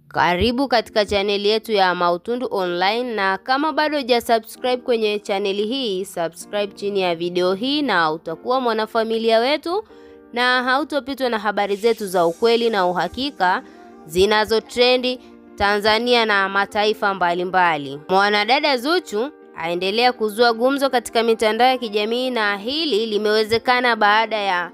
Karibu katika chaneli yetu ya Mautundu Online, na kama bado hujasubscribe kwenye chaneli hii, subscribe chini ya video hii na utakuwa mwanafamilia wetu na hautopitwa na habari zetu za ukweli na uhakika zinazotrendi Tanzania na mataifa mbalimbali. Mwanadada Zuchu aendelea kuzua gumzo katika mitandao ya kijamii, na hili limewezekana baada ya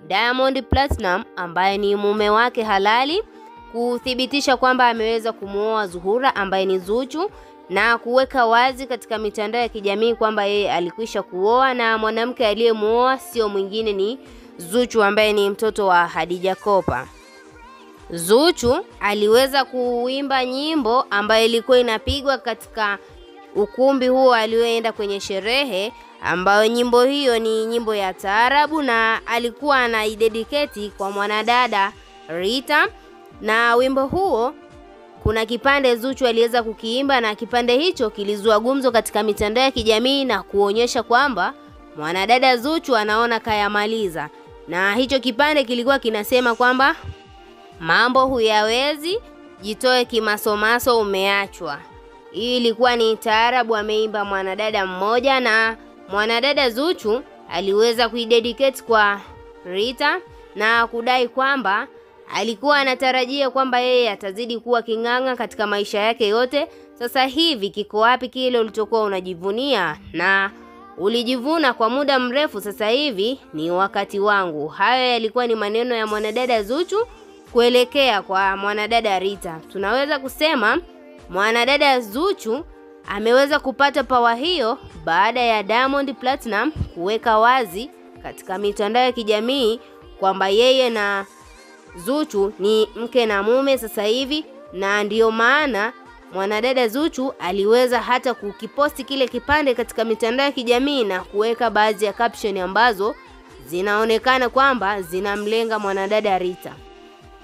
Diamond Platinum ambaye ni mume wake halali kuthibitisha kwamba ameweza kumuoa Zuhura ambaye ni Zuchu, na kuweka wazi katika mitandao ya kijamii kwamba yeye alikwisha kuoa na mwanamke aliyemuoa sio mwingine ni Zuchu ambaye ni mtoto wa Hadija Kopa. Zuchu aliweza kuimba nyimbo ambayo ilikuwa inapigwa katika ukumbi huo alioenda kwenye sherehe, ambayo nyimbo hiyo ni nyimbo ya taarabu na alikuwa anaidedicate kwa mwanadada Rita. Na wimbo huo kuna kipande Zuchu aliweza kukiimba, na kipande hicho kilizua gumzo katika mitandao ya kijamii na kuonyesha kwamba mwanadada Zuchu anaona kayamaliza, na hicho kipande kilikuwa kinasema kwamba mambo huyawezi, jitoe kimasomaso, umeachwa. Hii ilikuwa ni taarabu ameimba mwanadada mmoja, na mwanadada Zuchu aliweza kuidedicate kwa Rita na kudai kwamba alikuwa anatarajia kwamba yeye atazidi kuwa king'ang'a katika maisha yake yote. Sasa hivi kiko wapi kile ulichokuwa unajivunia na ulijivuna kwa muda mrefu? Sasa hivi ni wakati wangu. Hayo yalikuwa ni maneno ya mwanadada Zuchu kuelekea kwa mwanadada Rita. Tunaweza kusema mwanadada Zuchu ameweza kupata pawa hiyo baada ya Diamond Platinum kuweka wazi katika mitandao ya kijamii kwamba yeye na Zuchu ni mke na mume sasa hivi, na ndiyo maana mwanadada Zuchu aliweza hata kukiposti kile kipande katika mitandao ya kijamii na kuweka baadhi ya caption ambazo zinaonekana kwamba zinamlenga mwanadada Rita.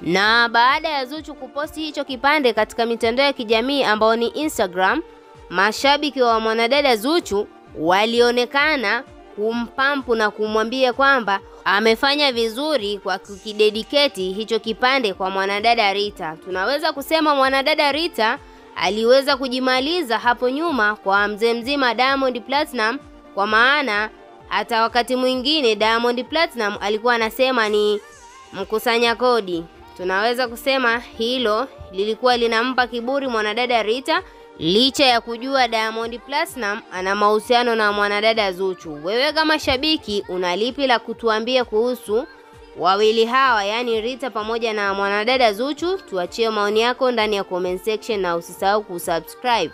Na baada ya Zuchu kuposti hicho kipande katika mitandao ya kijamii ambao ni Instagram, mashabiki wa mwanadada Zuchu walionekana kumpampu na kumwambia kwamba amefanya vizuri kwa kukidedicate hicho kipande kwa mwanadada Rita. Tunaweza kusema mwanadada Rita aliweza kujimaliza hapo nyuma kwa mzee mzima Diamond Platinum, kwa maana hata wakati mwingine Diamond Platinum alikuwa anasema ni mkusanya kodi. Tunaweza kusema hilo lilikuwa linampa kiburi mwanadada Rita, licha ya kujua Diamond Platinum ana mahusiano na mwanadada Zuchu. Wewe kama shabiki una lipi la kutuambia kuhusu wawili hawa, yani Rita pamoja na mwanadada Zuchu? Tuachie maoni yako ndani ya comment section na usisahau kusubscribe.